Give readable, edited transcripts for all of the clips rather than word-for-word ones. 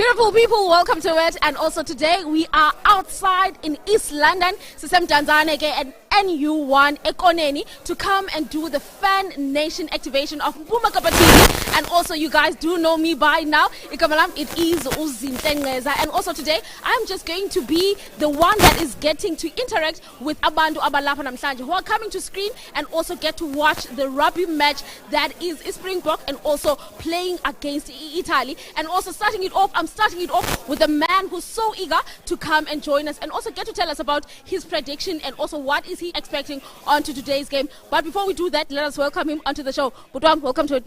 Beautiful people, welcome to it. And also today we are outside in East London, Mdantsane and NU1 Ekoneni to come and do the Fan Nation activation of Mpuma Kapa TV. And also you guys do know me by now. It is Uzinteneza. And also today I'm just going to be the one that is getting to interact with Abantu Abalapa Namhlanje who are coming to screen and also get to watch the rugby match that is Springbok and also playing against Italy. And also I'm starting it off with a man who's so eager to come and join us and also get to tell us about his prediction and also what is he expecting onto today's game. But before we do that, let us welcome him onto the show. Budwam, welcome to it.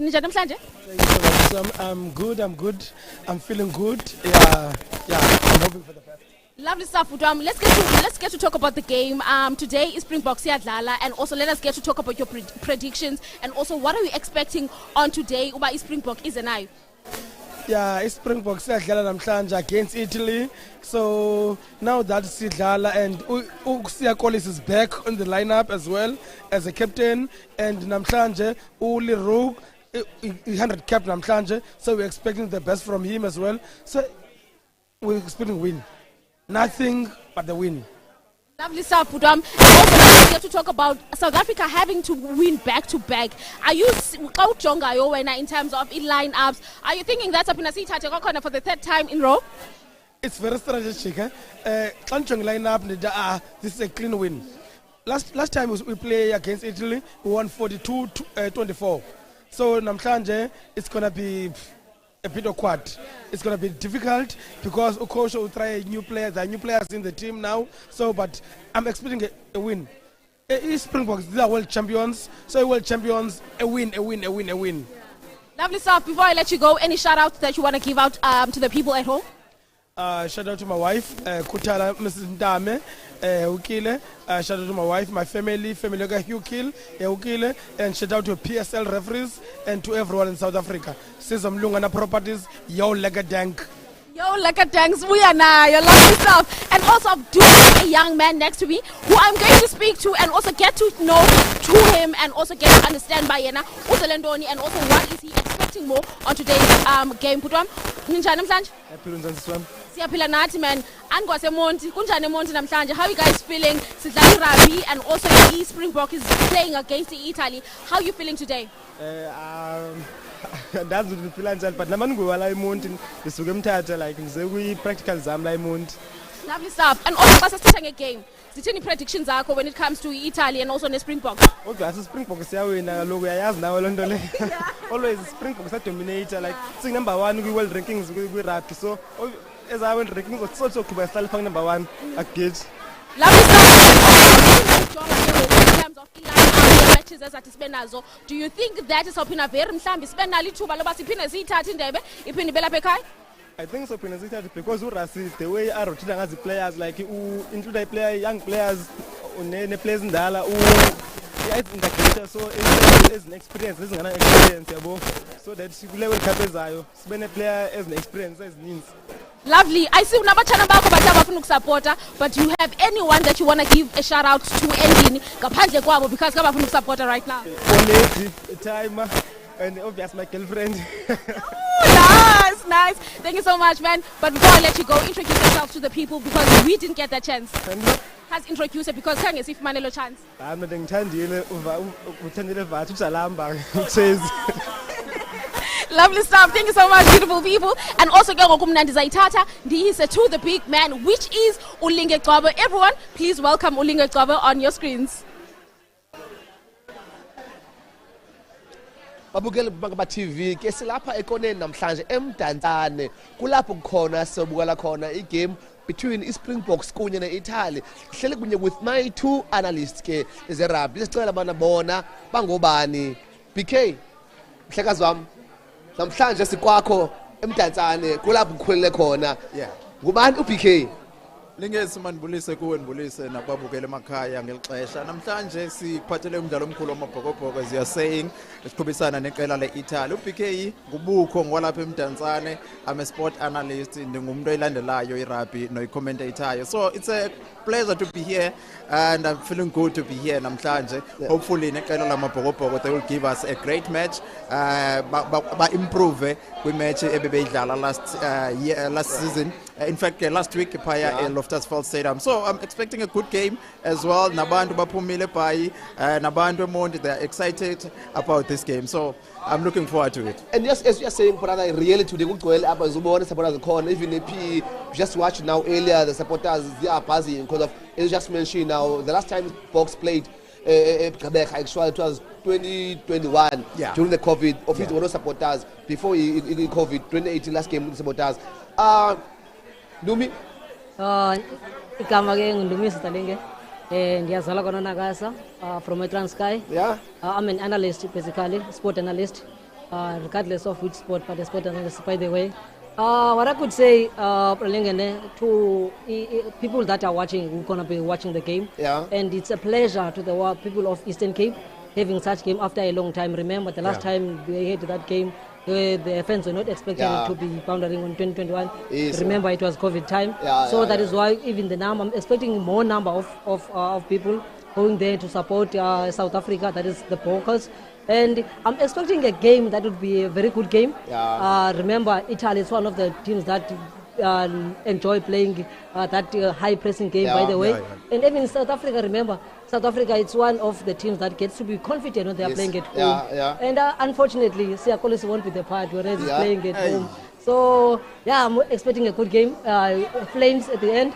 I'm good. I'm feeling good. Yeah, I'm hoping for the best. Lovely stuff, Budwam. Let's get to talk about the game. Today is Springbok Siyadlala, and also let us get to talk about your predictions and also what are we expecting on today. Uba Springbok is an eye. Yeah, it's Springbok Siyadlala namhlanje against Italy. So now that Siyadlala and Usia Collins is back on the lineup as well as a captain, and namhlanje Uli Rogue 100 cap namhlanje. So we're expecting the best from him as well. So we're expecting win. Nothing but the win. Lovely stuff, Budwam. Also, let's get to talk about South Africa having to win back-to-back. Are you in terms of lineups? Are you thinking that's up in a seat for the third time in a row? It's very strategic. Lineup, this is a clean win. Last time we played against Italy, we won 42-24. So namhlanje it's gonna be a bit awkward. It's going to be difficult because Ukosho will try new players. There are new players in the team now. So, but I'm expecting a win. Springboks, they are world champions. So, world champions, a win. Yeah. Lovely stuff. Before I let you go, any shout outs that you want to give out to the people at home? Shout out to my wife, Kutala, Mrs. Ndame, Ukile. Shout out to my wife, my family Ukile, Ukile, and shout out to PSL referees and to everyone in South Africa. Sesam Lungana Properties, yo like a dank. Yo like a danks, we are now, your lovely stuff. And also I'm doing a young man next to me who I'm going to speak to and also get to know to him and also get to understand by Yena, Uzelendoni, and also what is he expecting more on today's game. Budwam, ninjani namhlanje? Siyaphila nathi man. Angwase Monti, kunjani Monti namhlanje? How are you guys feeling? Sidlala rugby and also the Springbok is playing against Italy. How are you feeling today? That's what we feel like, but naman go wala imonti lisuke mthatha like ngize kuyi practical zam la imonti. Lovely stuff. And also basasithatha ngegame. Zithini predictions zakho when it comes to Italy and also the Springbok? Okay, as Springbok siyawina kaloku uyayazi nawe lonto le. Always Springbok sa dominator like sing number 1 kwi world rankings kwi rugby. So as our world rankings was also kuba style phang number 1 against. Lovely stuff. In terms of matches as at Isbenazo, do you think that is opina very mhlambi Spenali thuba loba siphinde siyithatha indebe iphinde ibelapha ekhaya? I think so because Urasi the way I rotate as the players like include player young players ne players ndala in the creator so is an experience yabo so that level kapezayo sibene player as an experience as means. Lovely. I see unabachana bakho bathabafuna ukusupporta, but you have anyone that you want to give a shout out to endini ngaphandle kwabo because kabafuna ukusupporta right now? Lady, timer, and obviously my girlfriend. Oh, nice. Thank you so much, man. But before I let you go, introduce yourself to the people because we didn't get that chance. Has introduced it because can't if manelo chance. I'm not ngithandile uthandile vathu ujalamba says. Lovely stuff. Thank you so much, beautiful people. And also, this is to the big man, which is Ulinge Kapa. Everyone, please welcome Ulinge Kapa on your screens. Babukele Kapa TV ke silapha Ekoneni namhlanje Mdantsane kulapho khona sobukela khona igame between Springboks kunye neItaly hlele kunye with my two analysts ke eze rugby sicela bana bona bangobani BK mhlekazi wami namhlanje sikwakho Mdantsane kulapho kukhulele khona ngubani uBK Lingesi manibulise kuwe nibulise nababukele emakhaya ngelixesha namhlanje siphathele umdlalo omkhulu wamabhokobhoko as you are saying siqhubisana neqela leItaly uBK ngubukho ngwalapha eMdantsane. I'm a sport analyst ndingumuntu oyilandelayo irugby noyicommentator, so it's a pleasure to be here and I'm feeling good to be here namhlanje. Hopefully neqela lamabhokobhoko they will give us a great match, ba improve kwi-match ebebeyidlala last season, in fact last week phaya Loftus Stadium. So I'm expecting a good game as well. Nabantu baphumile phayi, nabantu eMonti, they are excited about this game. So I'm looking forward to it. And yes, as you are saying, brother, really today kugcwele apha zibona supporters khona, even if just watch now earlier the supporters they are buzzing because of, as you just mentioned now, the last time Box played actually it was 2021 during the COVID. Of it were no supporters before COVID. 2018 last game with supporters. Dumi. Igama ke ngindumi Sitalenge. Ngiyazala khona Nakasa from eTranskei. Yeah. I'm an analyst basically, sport analyst, regardless of which sport, but a sport analyst by the way. What I could say, to people that are watching, we're going to be watching the game. Yeah. And it's a pleasure to the people of Eastern Cape having such game after a long time. Remember, the last time they had that game, the fans were not expecting it to be boundary on 2021. Yes, Remember, it was COVID time. That is why even the number, I'm expecting more number of people going there to support South Africa, that is the Bokkers. And I'm expecting a game that would be a very good game. Remember, Italy is one of the teams that enjoy playing that high pressing game, by the way. And even South Africa, remember, South Africa is one of the teams that gets to be confident when they are playing at home. And unfortunately, Siakolis won't be the part where he's playing at home. So, I'm expecting a good game. Flames at the end.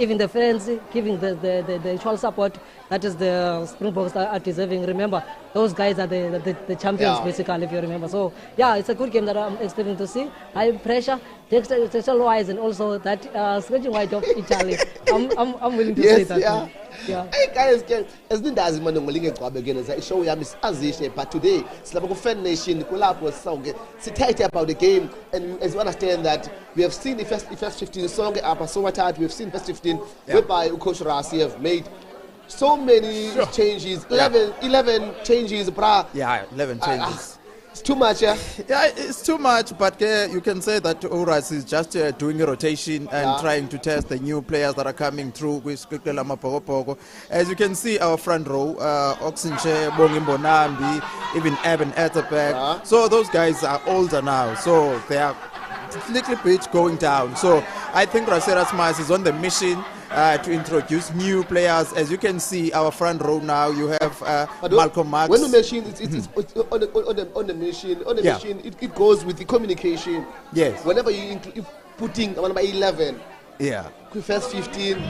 Even the fans giving the actual support. That is the Springboks are deserving. Remember, those guys are the champions, basically, if you remember. So, it's a good game that I'm expecting to see. High pressure, textual-wise, and also that scratching white of Italy. I'm willing to say that. Hey guys, ezinindazi manje ngolinge egcwabe again show yami sazishe, but today silapha ku Fan Nation kulapho sonke sithethe about the game, and as you understand that we have seen the first 15 sonke apha so much we have seen first 15 whereby Coach Rasi have made so many changes, 11 changes, brah. 11 changes. It's too much, Yeah, it's too much, but you can say that Uras is just doing a rotation and trying to test the new players that are coming through with Pogopoko. As you can see, our front row, Oxenche, Bongimbo Nambi, even Eben Etterbeck. So those guys are older now, so they are little bit going down. So I think Raseras Mas is on the mission to introduce new players. As you can see, our front row now, you have Malcolm Marx. When you mention it's on the mission, it goes with the communication. Yes. Whenever you putting number 11. First 15,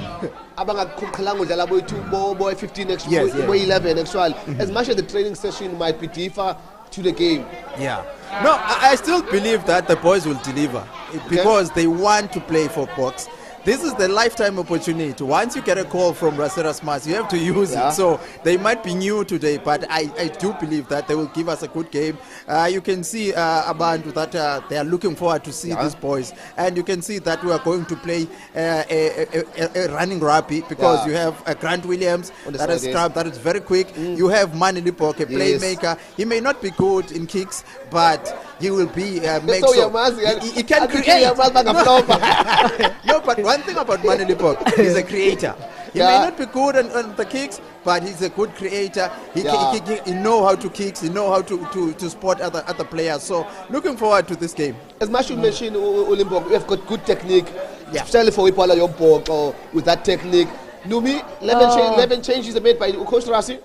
boy 15 extra, boy 11 actually. As much as the training session might be differ to the game. No, I still believe that the boys will deliver because they want to play for Boks. This is the lifetime opportunity. Once you get a call from Raseras Mas, you have to use it. So they might be new today, but I do believe that they will give us a good game. You can see Abantu that they are looking forward to see these boys. And you can see that we are going to play a running rugby because you have Grant Williams that is scrub, that is very quick. You have Mani Lipok, a playmaker. He may not be good in kicks, but he will be make sure he can create. No, but one thing about Mani Lipok, he's a creator. He may not be good on the kicks, but he's a good creator. He know how to kicks. He know how to spot other players. So looking forward to this game. As much you mentioned, Olimbok, we have got good technique, especially for Ipala Yombok with that technique. Numi, 11 changes are made by Coach Rasi.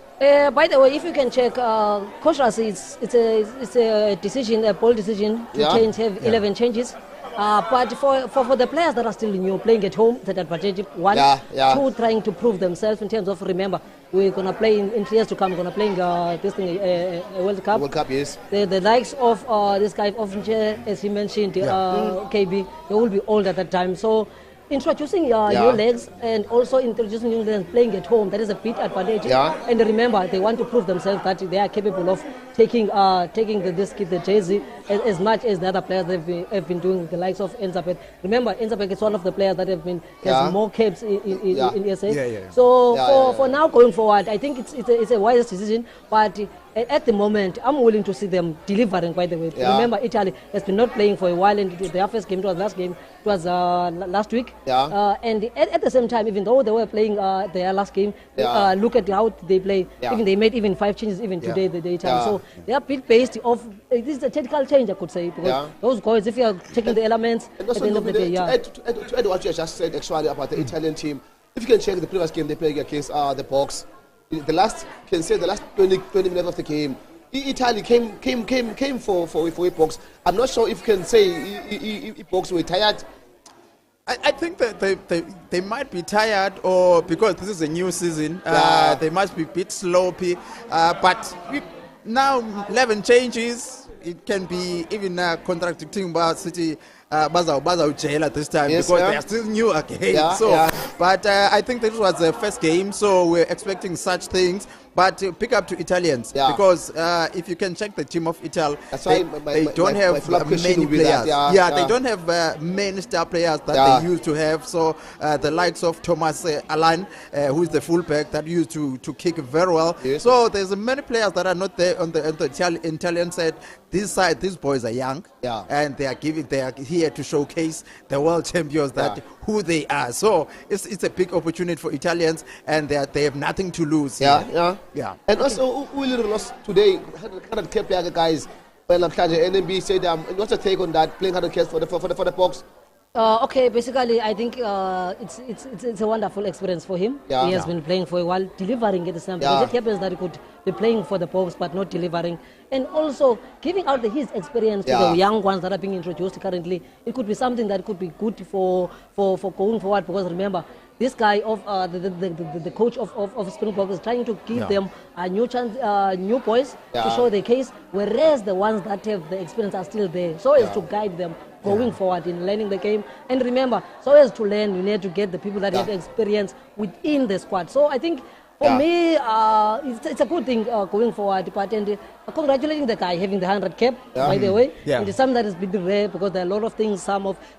By the way, if you can check, Coach Rasi, it's a decision, a bold decision to have 11 changes. But for the players that are still new, playing at home, that advantage, one, two, trying to prove themselves in terms of, remember, we're going to play in 3 years to come, we're going to play this thing, a World Cup. World Cup, yes. The likes of this guy, as he mentioned, KB, they will be old at that time. So introducing new legs and also introducing new legs playing at home, that is a big advantage. And remember, they want to prove themselves that they are capable of taking the jersey as much as the other players have been doing, the likes of Enzapet. Remember, Enzapet is one of the players that has more caps in SA. So for now going forward, I think it's a wise decision. But at the moment, I'm willing to see them delivering. By the way, remember Italy has been not playing for a while, and their first game was last last week. And at the same time, even though they were playing their last game, look at how they play. Even they made 5 changes even today. The Italy. So they are bit based off. This is a technical change, I could say, because those guys, if you are taking the elements at the end of the day, to add what you just said actually about the Italian team, if you can check the previous game they played against the Box, the last 20 minutes of the game, Italy came for a Box. I'm not sure if you can say Box were tired. I think that they might be tired, or because this is a new season, they must be a bit sloppy. But now 11 changes, it can be even contradicting about City. Baza jail at this time because they are still new again. But I think this was the first game, so we're expecting such things. But pick up to Italians because if you can check the team of Italy, they don't have many players. They don't have many star players that they used to have. So the likes of Thomas Alan, who is the fullback that used to kick very well. So there's many players that are not there on the Italian side. This side, these boys are young, and they are here to showcase the world champions who they are. So it's a big opportunity for Italians, and they have nothing to lose. And also, we lost today 100K player guys. Well, NMB said, what's your take on that? Playing 100K for the Box. Okay, basically, I think it's a wonderful experience for him. He has been playing for a while, delivering at the same time. It happens that he could be playing for the Box but not delivering, and also giving out his experience to the young ones that are being introduced currently. It could be something that could be good for going forward, because remember, this guy of the coach of Springbok is trying to give them a new chance, new boys to show their case, whereas the ones that have the experience are still there, so as to guide them going forward in learning the game. And remember, so as to learn, you need to get the people that have experience within the squad. So I think for me, it's a good thing going forward. But congratulating the guy having the 100 cap, by the way. It is something that is a bit rare because there are a lot of things.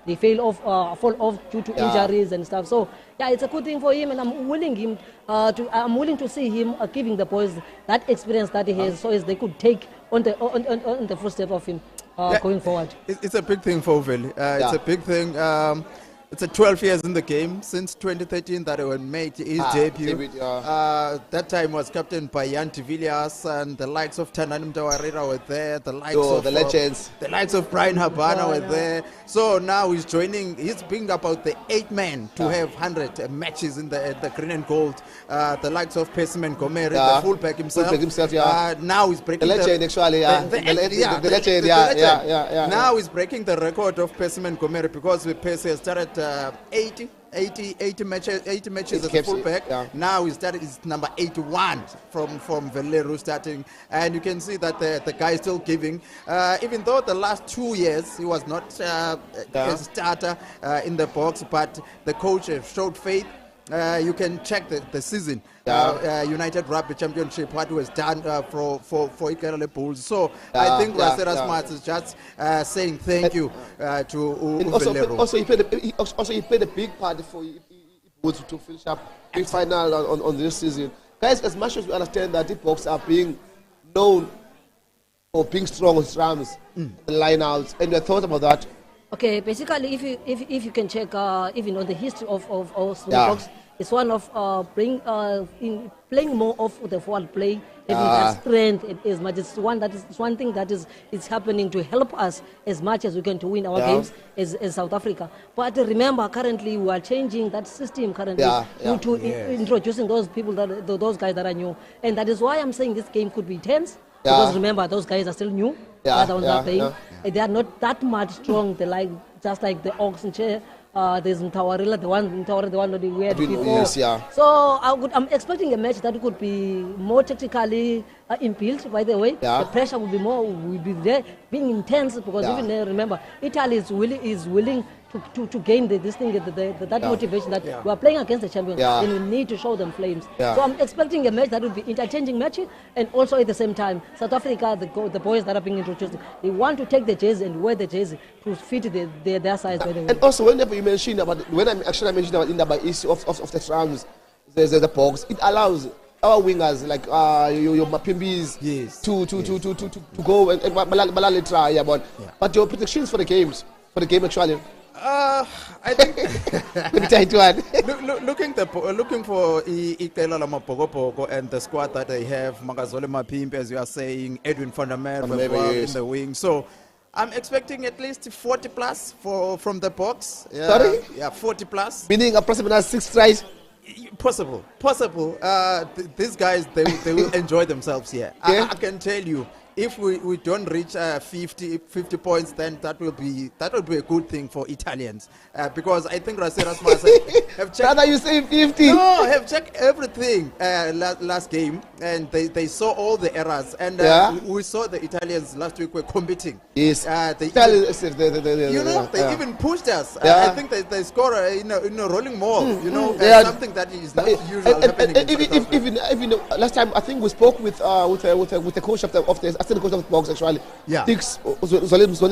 They fall off due to injuries and stuff. So it's a good thing for him, and I'm willing to see him giving the boys that experience that he has, so as they could take on the footsteps of him going forward. It's a big thing for Veli. It's a big thing. It's 12 years in the game since 2013 that he made his debut. That time was captained by Jan de Villiers, and the likes of Tanani Mtawarira were there. The likes of the legends. The likes of Brian Habana were there. So now he's joining. He's bringing about the 8 men to have 100 matches in the green and gold. The likes of Persimmon Gomeri, the fullback himself. Now he's breaking the legend actually. The legend. Now he's breaking the record of Persimmon Gomeri because Percy has started 80 matches as a fullback. Now he started is number 81 from Veleru starting, and you can see that the guy is still giving. Even though the last 2 years he was not a starter in the Box, but the coach showed faith. You can check the season. United Rugby Championship, what was done for Ikerele Bulls. So I think Rasera Smart is just saying thank you to Veleru. Also, he played a big part for Bulls to finish up big final on this season. Guys, as much as we understand that the Box are being known for being strong on rams, line-outs, and your thoughts about that? Okay, basically, if you can check even on the history of Box, it's one of playing more of the forward play, having that strength as much. It's one thing that is happening to help us as much as we can to win our games as South Africa. But remember, currently we are changing that system currently due to introducing those people those guys that are new, and that is why I'm saying this game could be tense. Because remember, those guys are still new. They are not that much strong. They just like the Ox and Chair. There's Mtawarila, the one that we had before. So I'm expecting a match that could be more tactically inbuilt. By the way, the pressure will be there, being intense. Because even there, remember, Italy is willing to gain this thing, that motivation that we are playing against the champions, then we need to show them flames. So I'm expecting a match that will be interchanging match, and also at the same time, South Africa, the boys that are being introduced, they want to take the jersey and wear the jersey to fit their size. By the way. And also, whenever you mention about, when I mentioned about the issue of the trams, there's the box, it allows our wingers like your Mapimbis to go and balale try, but your predictions for the game actually. I think looking for Ikela Lamapogopoko and the squad that they have, Magazole Mapimpi, as you are saying, Edwin van der Merwe in the wing. So I'm expecting at least 40 plus from the box. Sorry? Yeah, 40 plus. Meaning approximately 6 tries? Possible. These guys, they will enjoy themselves here. I can tell you, if we don't reach 50 points, then that will be a good thing for Italians, because I think Raseras have checked. Rather you say 50? No, have checked everything last game, and they saw all the errors, and we saw the Italians last week were competing. Yes. They even pushed us. I think they score in a rolling maul. Something that is not usual happening. Even last time I think we spoke with the coach of the assistant coach of the box actually. Yeah.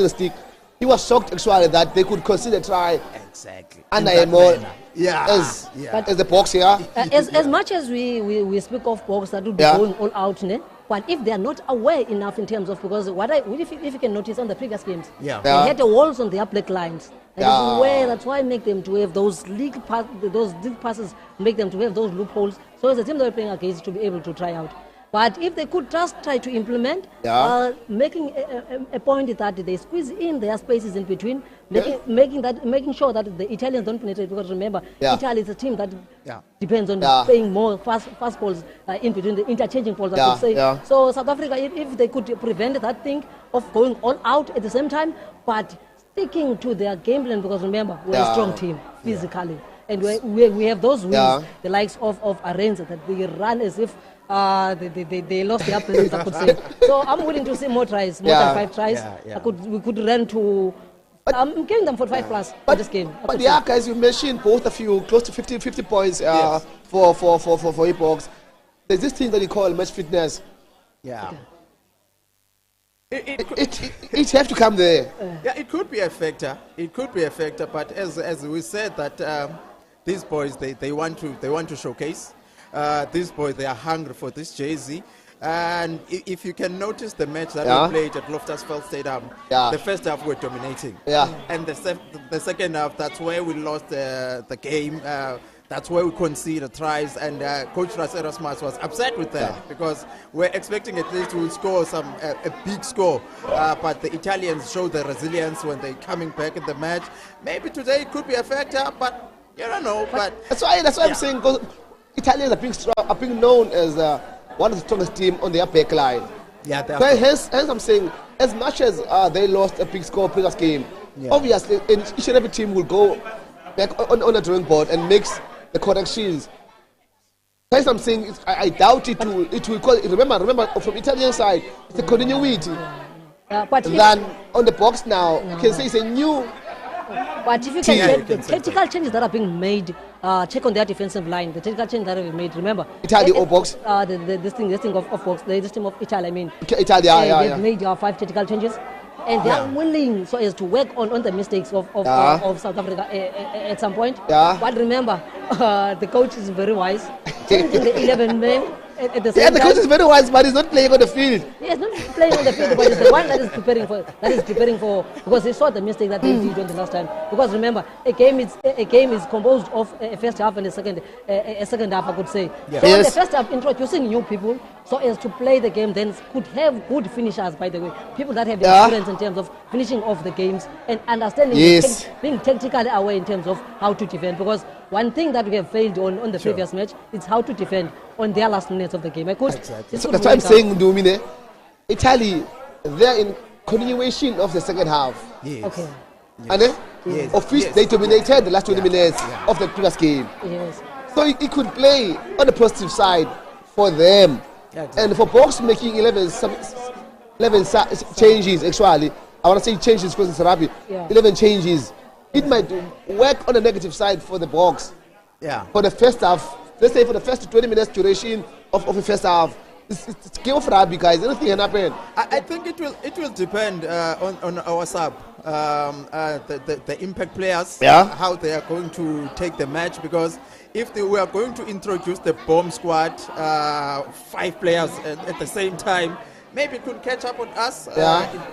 Stick. He was shocked actually that they could consider try. Exactly. Under a more as the box here. As much as we speak of box that would be going all out, but if they are not aware enough in terms of, because if you can notice on the previous games, they had the walls on their black lines. That's why I make them to have those league passes, make them to have those loopholes. So as a team they're playing against to be able to try out. But if they could just try to implement, making a point that they squeeze in their spaces in between, making sure that the Italians don't penetrate. Because remember, Italy is a team that depends on playing more fast balls in between, the interchanging balls. I would say. So South Africa, if they could prevent that thing of going all out at the same time, but sticking to their game plan, because remember, we're a strong team physically, and we have those wings, the likes of Arenza, that they run as if. They lost their place, I could say. So I'm willing to see more tries, more than 5 tries. We could run to. I'm giving them 45 plus for this game. But guys, you mentioned both of you close to 50 points for Epochs. There's this thing that you call match fitness. Yeah. It have to come there. Yeah, it could be a factor. But as we said that these boys they want to showcase. These boys, they are hungry for this jersey. And if you can notice the match that we played at Loftusfeld Stadium, the first half we're dominating. And the second half, that's where we lost the game. That's where we conceded tries. And Coach Raseras was upset with that because we're expecting at least to score a big score. But the Italians showed the resilience when they're coming back in the match. Maybe today it could be a factor, but you don't know. But that's why I'm saying. Italians are being known as one of the strongest teams on their back line. Hence I'm saying, as much as they lost a big score previous game, obviously each and every team will go back on the drawing board and makes the corrections. Hence I'm saying, I doubt it will call. Remember from Italian side, it's a continuity. Than on the box now, you can say it's a new. But if you can check the tactical changes that are being made, check on their defensive line, the tactical changes that have been made. Remember, Italy or box? This thing of box, this team of Italy. I mean, Italy, they've made 5 tactical changes, and they are willing so as to work on the mistakes of South Africa at some point. But remember, the coach is very wise, changing the 11 men. At the same time, the coach is very wise, but he's not playing on the field. Yes, not playing on the field, but it's the one that is preparing for because he saw the mistake that they did on the last time. Because remember, a game is composed of a first half and a second half, I could say. So the first half, introducing new people so as to play the game, then could have good finishers. By the way, people that have experience in terms of finishing off the games and understanding, being tactically aware in terms of how to defend. Because one thing that we have failed on the previous match is how to defend on their last minutes of the game. Exactly. That's why I'm saying, Dumine, Italy, they're in continuation of the second half. Yes. Okay. Yes. Of which they dominated the last 20 minutes of the previous game. Yes. So it could play on the positive side for them. Exactly. And for box making 11 changes, actually. I want to say changes because it's Arabic. 11 changes. it might work on the negative side for the Boks. Yeah. For the first half, let's say for the first 20 minutes duration of the first half, it's game of rugby, guys. Anything can happen. I think it will depend on our sub, the impact players, how they are going to take the match. Because if we are going to introduce the bomb squad, 5 players at the same time, maybe it could catch up on us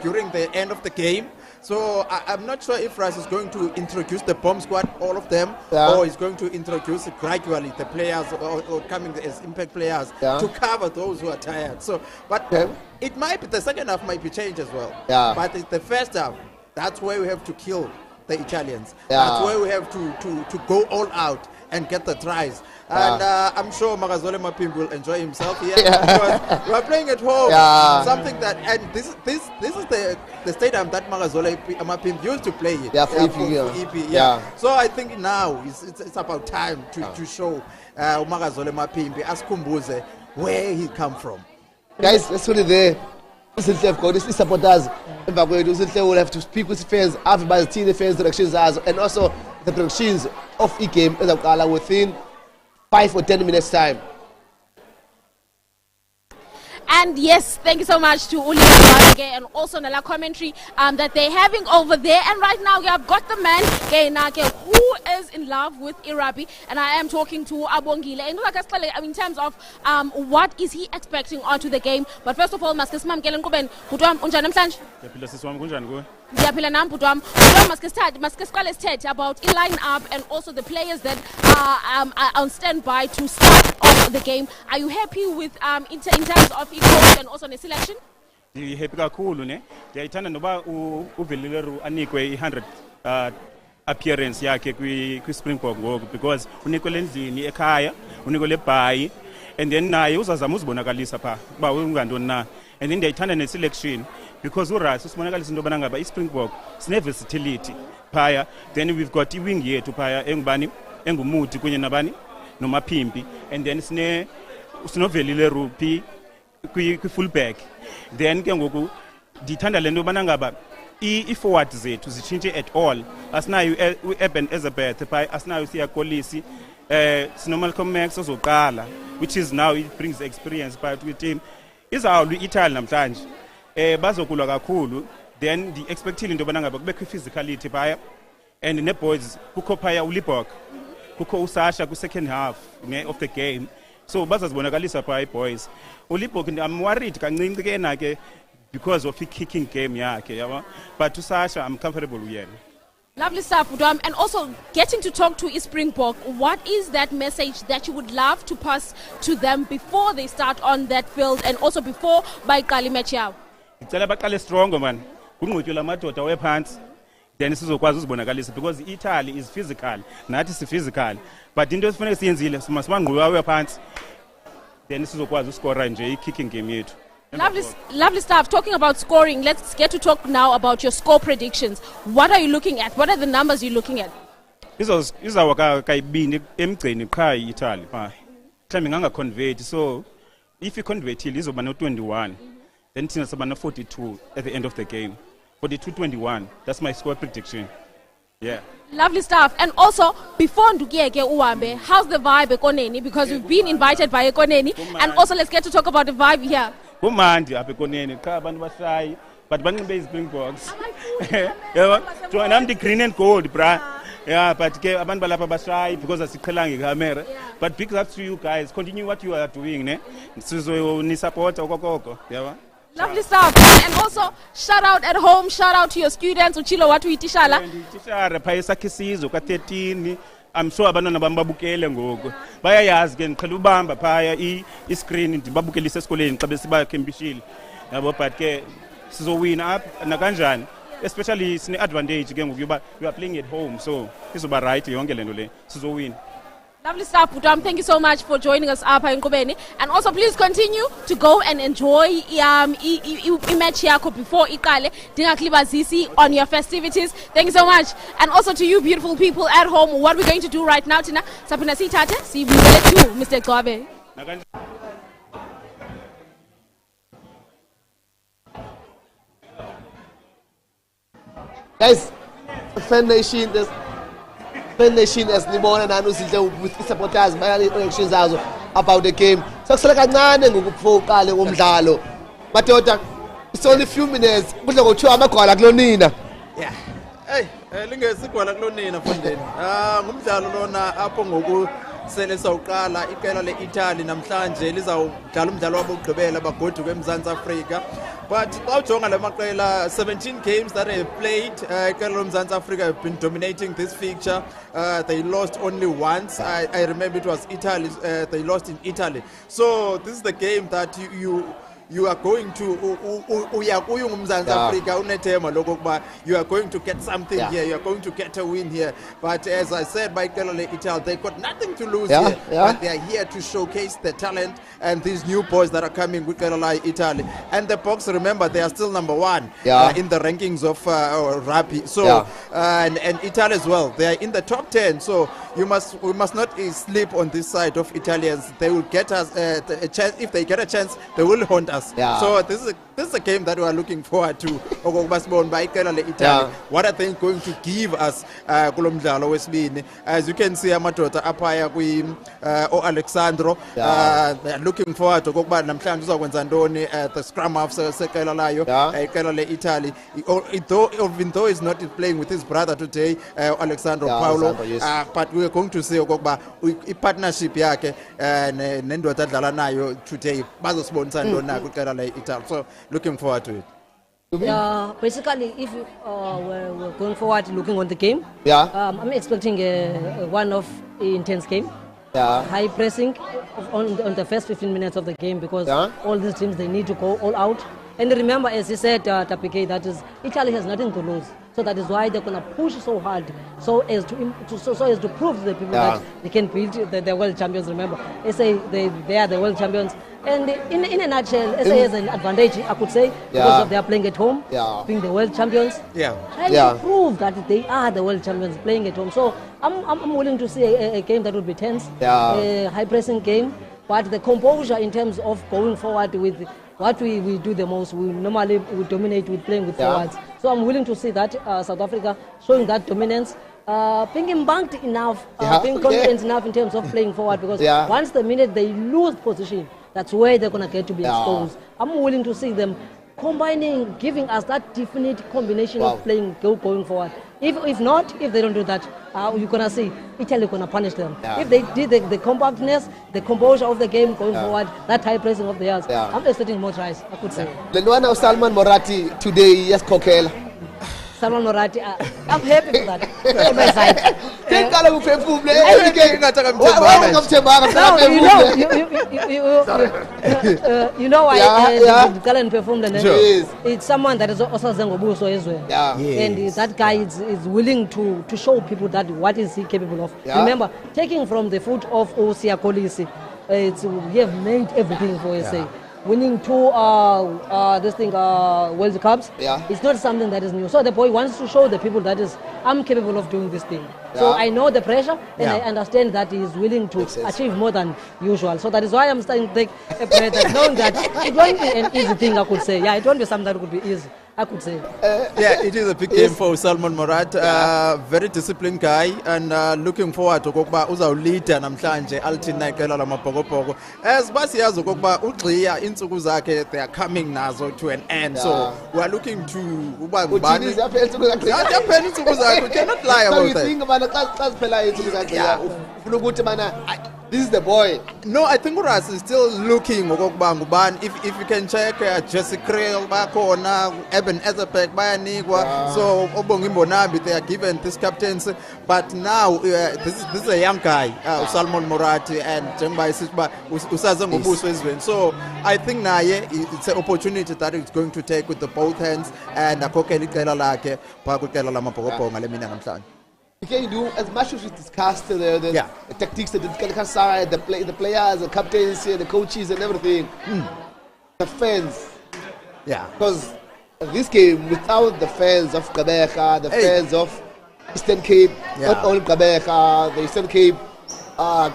during the end of the game. So I'm not sure if Ras is going to introduce the bomb squad, all of them, or he's going to introduce gradually the players or coming as impact players to cover those who are tired. So, but it might be, the second half might be changed as well. But it's the first half, that's where we have to kill the Italians. That's where we have to go all out and get the tries. And I'm sure Magazole Mapimbi will enjoy himself here because we are playing at home. Something that, and this is the stadium that Magazole Mapimbi used to play in. For EP. So I think now it's about time to show Magazole Mapimbi Askumbuze where he come from. Guys, let's put it there. This is supporters. We'll have to speak with fans, everybody's team, the fans' directions, and also the predictions of the game within 5 or 10 minutes time. And yes, thank you so much to Uli and also Nala commentary that they're having over there. And right now, we have got the man who is in love with Irabi, and I am talking to Abongile. And in terms of what is he expecting onto the game. But first of all, maske simamkele Nkubeni, Butwam unjani namhlanje? Yaphila sisiwami kunjani kuwe? Ndiyaphila nam Butwam. Butwam maske siqale sithethe about the line up and also the players that are on standby to start off the game. Are you happy with in terms of coach and also the selection? Happy kakhulu ne. Ndiyayithanda noba uVelileru anikwe i100 appearance yakhe kwi Springbok ngoku because unikwe lendlini ekhaya, unikwe lebhayi and then naye uzazama uzibonakalisa pha ba ungantoni na. And then ndiyayithanda ne-selection because uRas usibonakalisa into yobana ngaba iSpringbok sine-versatility phaya. Then we've got i-wing yethu phaya engubani engumuthi kunye nabani noMapimpi, and then sinoVelileru phi kwi-fullback. Then ke ngoku ndithanda le nto yobana ngaba i-forward zethu zitshintshe at all. Asinayo u-Eben Elizabeth phaya, asinayo uSiya Kolisi, sinoMalcolm Max ozoqala, which is now it brings experience phaya kwi-team. Izawulwa i-Italy namhlanje bazokulwa kakhulu. Then ndi-expectile into yobana ngaba kubekho i-physicality phaya, and ne-boys kukho phaya uLibok, kukho uSasha kwi-second half of the game. So bazazibonakalisa phaya i-boys. uLibok I'm worried kancinci ke yena ke because of the kicking game yakhe, yabo. But to Sasha I'm comfortable with him. Lovely stuff, Udam. And also getting to talk to Springbok, what is that message that you would love to pass to them before they start on that field and also before bayiqala match yawo? Ngicela baqale strong man. Kunqotywe lamadoda wephansi. Then sizokwazi uzibonakalisa because Italy is physical, nathi si physical. But into esifanele siyenzile simangqulwa wephansi. Then sizokwazi uscore nje i-kicking game yethu. Lovely stuff. Talking about scoring, let's get to talk now about your score predictions. What are you looking at? What are the numbers you're looking at? Izawaka kayibini emgceni qha i-Italy pha. Mhlawumbe nganga-convert, so if i-convertile izoba no-21, then thina soba no-42 at the end of the game. 42-21, that's my score prediction. Yeah. Lovely stuff. And also, before Ndukiyeke Uwambe, how's the vibe Ekoneni? Because we've been invited by Ekoneni. And also, let's get to talk about the vibe here. Kumandi apha Ekoneni, cha abantu bashayi, but banxibe iSpringboks. Yeah, so I'm the green and gold, bra. Yeah, but ke abantu balapha bashayi because asiqhelanga iCamera. But big up to you guys. Continue what you are doing, ne? Sizo ni support okokoko, yaba. Lovely stuff. And also, shout out at home, shout out to your students. Uchilo watu itishala. Itishala phaya esakhisizwe ka13. I'm sure abantwana bami babukele ngoku. Bayayazi ke ngiqhela ubamba phaya i-screen ndibabukelisa esikoleni xa besibakhempishile. Yabo but ke sizowina up nakanjani. Especially sine advantage ke ngoku yoba we are playing at home, so izoba right yonke lento le sizowina. Lovely stuff, Butwam. Thank you so much for joining us up in Kobeni. And also, please continue to go and enjoy match yako before iqale. Dingaklibazisi on your festivities. Thank you so much. And also to you beautiful people at home, what we're going to do right now, Tina, sapuna sitate, si bubele tu, Mr. Kwabe. Guys, Fan Nation as Nimona and with the supporters elections about the game. So kancane ngokufokale umdlalo. Madoda, it's only a few minutes. Kuze kuthiwa amagwala kulonina. Yeah. Hey, lingesigwala kulonina mfondeni. Ngumdlalo lona apho ngoku sele sawuqala iqela leItaly namhlanje lizawudlala umdlalo wabo ogqibela bagoduke eMzantsi Afrika. But xa ujonga le maqela 17 games that they played, iqela loMzantsi Afrika have been dominating this fixture. They lost only once. I remember it was Italy. They lost in Italy. So this is the game that you are going to you are going to get something here, you are going to get a win here. But as I said, by Italy, they got nothing to lose here. But they are here to showcase the talent and these new boys that are coming with Italy. And the Boks, remember, they are still number 1 in the rankings of rugby. So and Italy as well, they are in the top 10. So we must not sleep on this side of Italians. They will get us a chance. If they get a chance, they will haunt us. So this is a game that we are looking forward to. What are they going to give us? As you can see, amadoda apaya kwi Alexandro. They are looking forward to namhlanje uzakwenza ntoni the scrum half seqela layo iqela leItaly. Even though he's not playing with his brother today, Alexandro Paulo, but we are going to see i-partnership yakhe nendoda adlala nayo today bazosibonisa ntoni kwiqela leItaly. So looking forward to it. Basically, if we're going forward looking on the game, I'm expecting one of intense game. High pressing on the first 15 minutes of the game, because all these teams, they need to go all out. And remember, as you said, MPK, that is, Italy has nothing to lose. So that is why they're going to push so hard, so as to prove to the people that they can beat the world champions. Remember, SA, they are the world champions. And in a nutshell, SA has an advantage, I could say, because they are playing at home, being the world champions. Trying to prove that they are the world champions playing at home. So I'm willing to see a game that will be tense, a high pressing game, but the composure in terms of going forward with what we do the most. We normally dominate with playing with forwards. So I'm willing to see that South Africa showing that dominance, being embanked enough, being confident enough in terms of playing forward, because once the minute they lose position, that's where they're going to get to be exposed. I'm willing to see them combining, giving us that definite combination of playing, going forward. If not, if they don't do that, you're going to see Italy going to punish them. If they did the compactness, the composure of the game going forward, that high pressing of theirs, I'm expecting more tries, I could say. The one of Salman Moratti today, yes, Coquel. Salman Moratti, I'm happy for that. On my side. You know why Galen performed, and it's someone that is also Zengobuso as well. And that guy is willing to show people that what is he capable of. Remember, taking from the foot of Osia Kolisi, we have made everything for SA. Winning 2 World Cups, it's not something that is new. So the boy wants to show the people that is, I'm capable of doing this thing. So I know the pressure, and I understand that he is willing to achieve more than usual. So that is why I'm starting to take a breath, knowing that it won't be an easy thing, I could say. It won't be something that would be easy, I could say. It is a big game for Salman Moratti. Very disciplined guy, and looking forward to Kokba uzawulida namhlanje althina iqela lamabhokobhoko. As basiyazi okokuba ugxiya insuku zakhe, they are coming nazo to an end. So we are looking to uba ngubani. Ziyaphela insuku zakhe. You cannot lie about that. This is the boy. No, I think Uras is still looking if you can check Jesse Kriel bakona, Eben Ezepek bayanikwa. So Obongi Mbonabi, they are given this captaincy. But now this is a young guy, Salman Moratti and Jemba Isishba Usaza Ngobuso Izwen. So I think naye it's an opportunity that it's going to take with the both hands, and akokeli kela lake pakukela lamapokopho ngalemina namhlanje. Can you do as much as we discussed the tactics, the technical side, the players, the captains, the coaches, and everything? The fans, because this game without the fans of Gqeberha, the fans of Eastern Cape, not only Gqeberha, the Eastern Cape,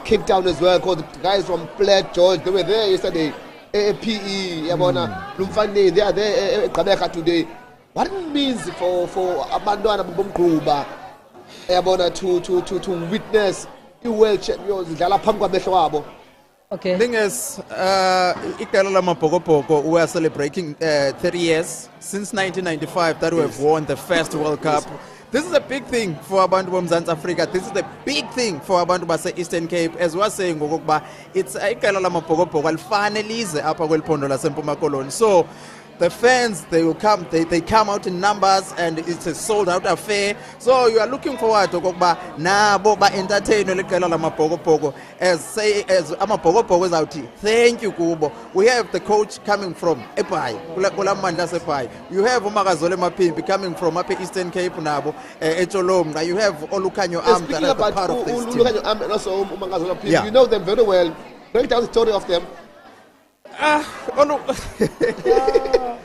Cape Town as well. Because the guys from Platt, George, they were there yesterday. PE, Yabona, Lumfande, they are there. Gqeberha today. what it means for abantwana bomgquba yabona to witness i-world champions idlala phambi kwamehlo wabo. Okay. Thing is, iqela lamaBhokobhoko, we are celebrating 30 years since 1995 that we have won the first World Cup. This is a big thing for abantu Mdantsane Africa. This is the big thing for abantu base Eastern Cape. As we are saying, it's iqela lamaBhokobhoko alifane lize apha kweliphondo laseMpuma Koloni. So the fans, they will come, they come out in numbers, and it's a sold out affair. So you are looking forward to kokuba nabo ba entertain leqela lamaBhokobhoko as amaBhokobhoko is out. Thank you kubo. We have the coach coming from Epai, kula mandla sepai. You have uMakazole Mapimpi coming from up Eastern Cape nabo eTolomga. You have Olukanyo Am that are part of this team. Olukanyo Am and also uMakazole Mapimpi. Yeah. You know them very well. Break down the story of them.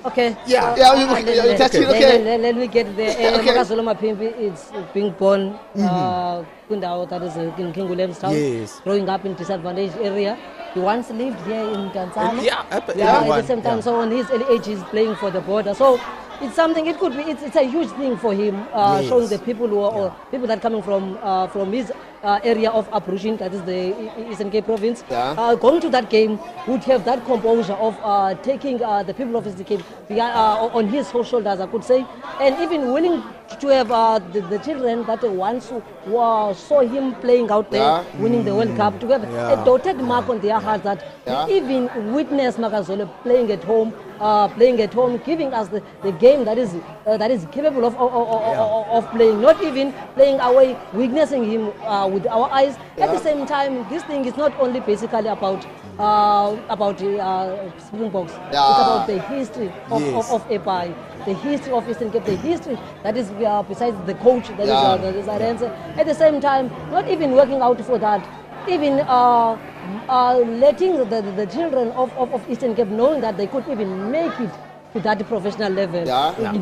Okay. Yeah. Let me get there. Makazole Mapimpi is being born Kundao, that is in Kingulem's town. Yes. Growing up in disadvantaged area. He once lived here in Mdantsane. At the same time. So on his early age, he's playing for the border. So it's something. It could be. It's a huge thing for him, showing the people who are or people that are coming from his area of Abruzhin, that is the Eastern Cape province. Going to that game would have that composure of taking the people of Eastern Cape on his shoulders, I could say, and even willing to have the children that once saw him playing out there, winning the World Cup, to have a dotted mark on their hearts that they even witness Makazole playing at home, giving us the game that is capable of playing, not even playing away, witnessing him with our eyes. At the same time, this thing is not only basically about Springboks. It's about the history of Epai, the history of Eastern Cape, the history that is besides the coach that is Arense. At the same time, not even working out for that, even letting the children of Eastern Cape knowing that they could even make it to that professional level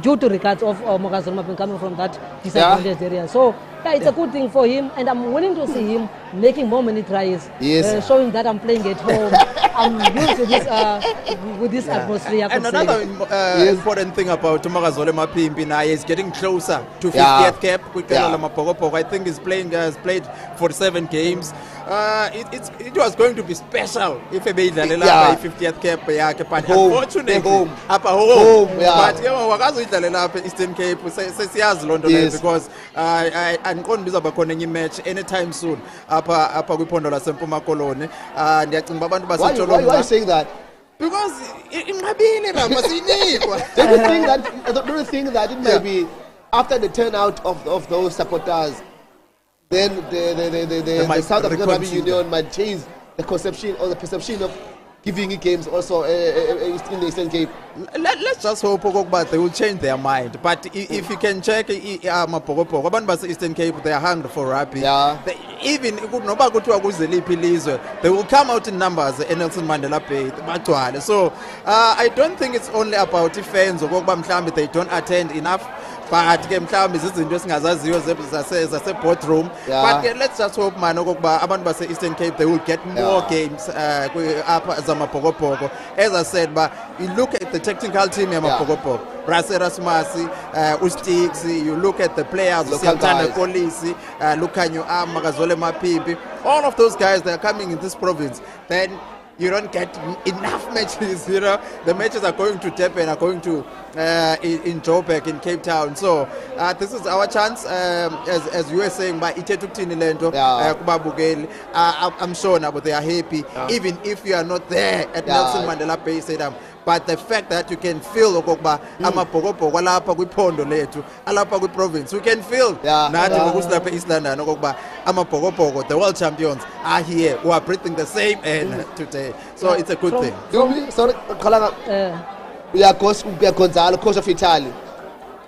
due to regards of Makazole Mapimpi coming from that disadvantaged area. So it's a good thing for him, and I'm willing to see him making more many tries, showing that I'm playing at home. I'm used to this with this atmosphere. And another important thing about Makazole Mapimpi now is getting closer to 50th cap with I think he's played 47 games. It was going to be special if he made the 50th cap, but unfortunately up home. But wakazoidlalela Eastern Cape sesiyazi lonto leyo because andiqondi biza bakhona enye match anytime soon apha kwiphondo laseMpuma Koloni. Ndiyacinga abantu baseTolomga. Why are you saying that? Because inqabile rama sinikwa. Don't you think that it may be after the turnout of those supporters, then the South African Rugby Union might change the conception or the perception of giving games also in the Eastern Cape? Let's just hope they will change their mind. But if you can check amaBhokobhoko, abantu base Eastern Cape, they are hungry for rugby. Even they will come out in numbers in Nelson Mandela Bay. So I don't think it's only about fans or they don't attend enough. But mhlawumbe izinto esingazaziyo zase-boardroom. But let's just hope man abantu base Eastern Cape, they will get more games apha zamaBhokobhoko. As I said, you look at the technical team yamaBhokobhoko, Erasmus, Ustix, you look at the players, Kolisi, Lukanyo Am, Makazole Mapimpi, all of those guys, they are coming in this province. Then you don't get enough matches, The matches are going to Durban, are going to in Joburg, in Cape Town. So this is our chance, as you were saying, by Itetuktini Lento, Kubabugeli. I'm sure now, but they are happy, even if you are not there at Nelson Mandela Bay Stadium. But the fact that you can feel amaBhokobhoko alapha kwiphondo lethu, alapha kwiprovince, we can feel nathi ngokusilapha East London amaBhokobhoko, the world champions, are here, who are breathing the same air today. So it's a good thing. Sorry, Gonzalo, coach of Italy.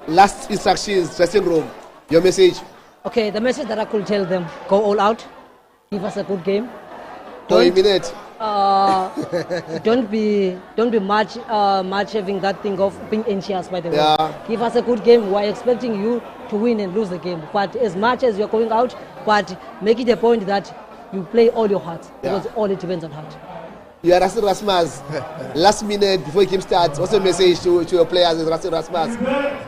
Last instructions, dressing room. Your message? Okay, the message that I could tell them: go all out, give us a good game. Don't be much having that thing of being anxious. By the way, give us a good game. We are expecting you to win and lose the game. But as much as you're going out, but make it a point that you play all your heart, because all it depends on heart. You are Russell Rasmus. Last minute before the game starts, what's your message to your players as Russell Rasmus?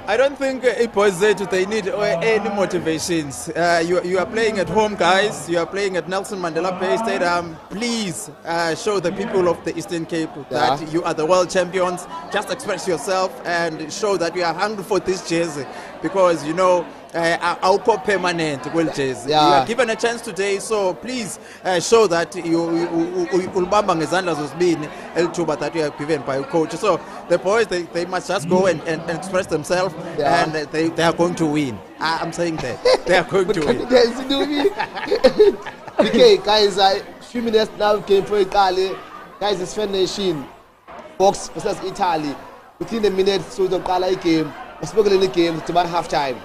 I don't think boys they need any motivations. You are playing at home, guys. You are playing at Nelson Mandela Bay Stadium. Please show the people of the Eastern Cape that you are the world champions. Just express yourself and show that you are hungry for this jersey, because you know our permanent will jersey. You are given a chance today, so please show that you ulbamba ngezandla zozibini elithuba that you are given by your coach. So the boys they must just go and express themselves, and they are going to win. I'm saying that they are going to win. Okay, guys, few minutes now game for Italy. Guys, it's Fan Nation. Box versus Italy. Within a minute, so the game. We're spoken in the game. It's about half time.